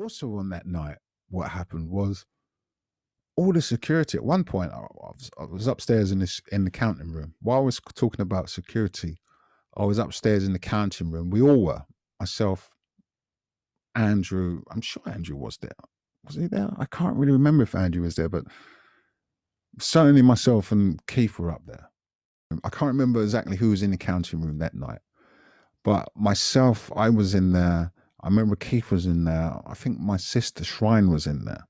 also on that night, what happened was all the security. At one point, I was upstairs in the counting room. While I was talking about security, I was upstairs in the counting room. We all were. Myself, Andrew. I'm sure Andrew was there. Was he there? I can't really remember if Andrew was there, but certainly myself and Keith were up there. I can't remember exactly who was in the counting room that night, but myself, I was in there. I remember Keith was in there. I think my sister Shrine was in there.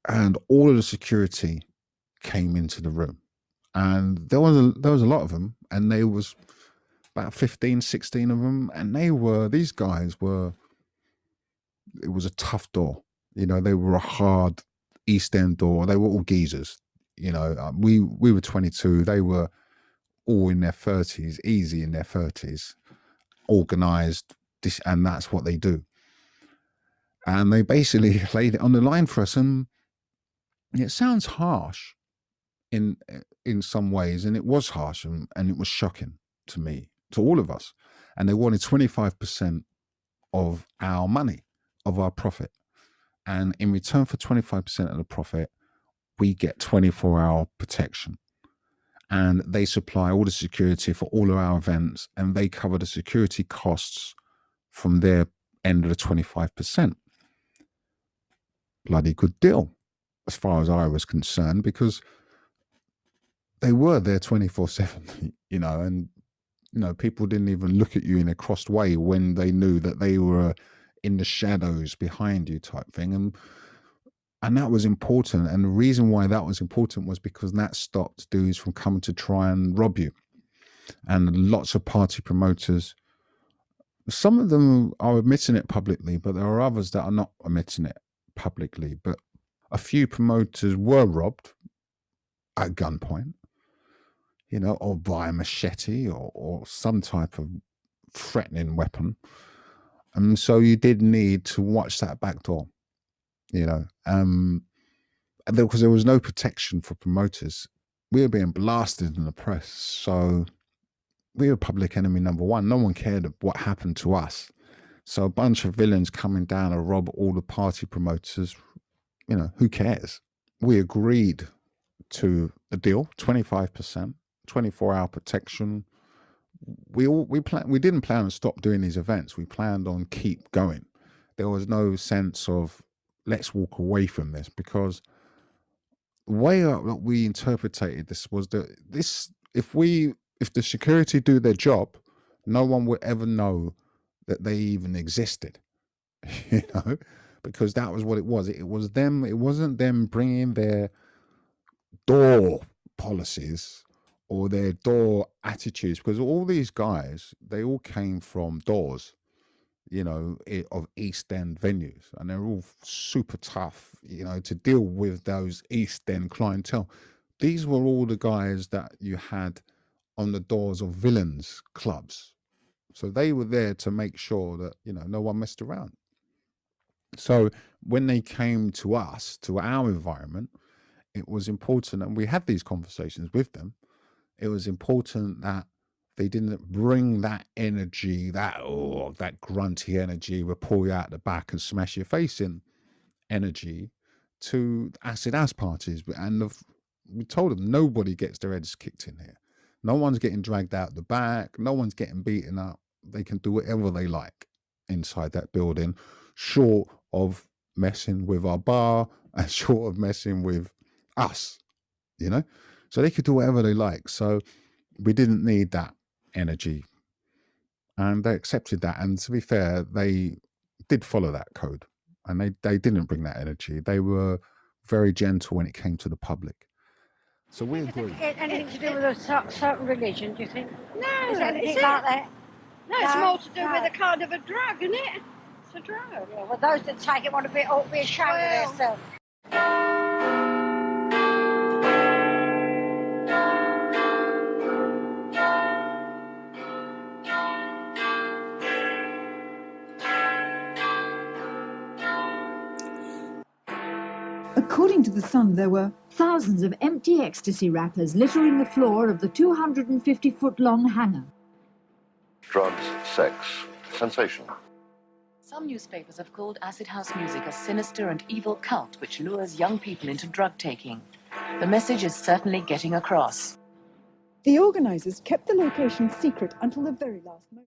And all of the security came into the room. And there was a lot of them, and there was about 15, 16 of them. And these guys were, it was a tough door. You know, they were a hard East End door. They were all geezers. You know, we were 22. They were all in their 30s, easy in their 30s, organized, and that's what they do. And they basically laid it on the line for us. And it sounds harsh in some ways, and it was harsh, and it was shocking to me, to all of us. And they wanted 25% of our money, of our profit. And in return for 25% of the profit, we get 24-hour protection. And they supply all the security for all of our events, and they cover the security costs from their end of the 25%. Bloody good deal, as far as I was concerned, because they were there 24/7, you know, and, you know, people didn't even look at you in a crossed way when they knew that they were in the shadows behind you type thing. And that was important. And the reason why that was important was because that stopped dudes from coming to try and rob you. And lots of party promoters, some of them are admitting it publicly, but there are others that are not admitting it publicly. But a few promoters were robbed at gunpoint, you know, or by a machete or some type of threatening weapon. And so you did need to watch that back door, you know, because there was no protection for promoters. We were being blasted in the press. So we were public enemy number one. No one cared what happened to us. So a bunch of villains coming down and rob all the party promoters, you know, who cares? We agreed to the deal, 25%, 24-hour protection. We didn't plan to stop doing these events. We planned on keep going. There was no sense of let's walk away from this, because the way that we interpreted this was that if the security do their job, no one would ever know that they even existed, you know, because that was what it was. It was them. It wasn't them bringing their door policies or their door attitudes, because all these guys, they all came from doors, you know, of East End venues, and they're all super tough, you know, to deal with those East End clientele. These were all the guys that you had on the doors of villains clubs. So they were there to make sure that, you know, no one messed around. So when they came to us, to our environment, it was important, and we had these conversations with them. It was important that they didn't bring that energy, that grunty energy, will pull you out the back and smash your face in energy to acid house parties. And we told them nobody gets their heads kicked in here. No one's getting dragged out the back. No one's getting beaten up. They can do whatever they like inside that building, short of messing with our bar and short of messing with us, you know? So they could do whatever they like. So we didn't need that energy. And they accepted that. And to be fair, they did follow that code. And they didn't bring that energy. They were very gentle when it came to the public. So we agree. Anything to do with a certain religion, do you think? No, Is it anything like that? No, it's more to do with a kind of a drug, isn't it? It's a drug. Yeah, well, those that take it ought to be ashamed of themselves. According to The Sun, there were thousands of empty ecstasy wrappers littering the floor of the 250-foot-long hangar. Drugs, sex, sensation. Some newspapers have called acid house music a sinister and evil cult which lures young people into drug taking. The message is certainly getting across. The organisers kept the location secret until the very last moment.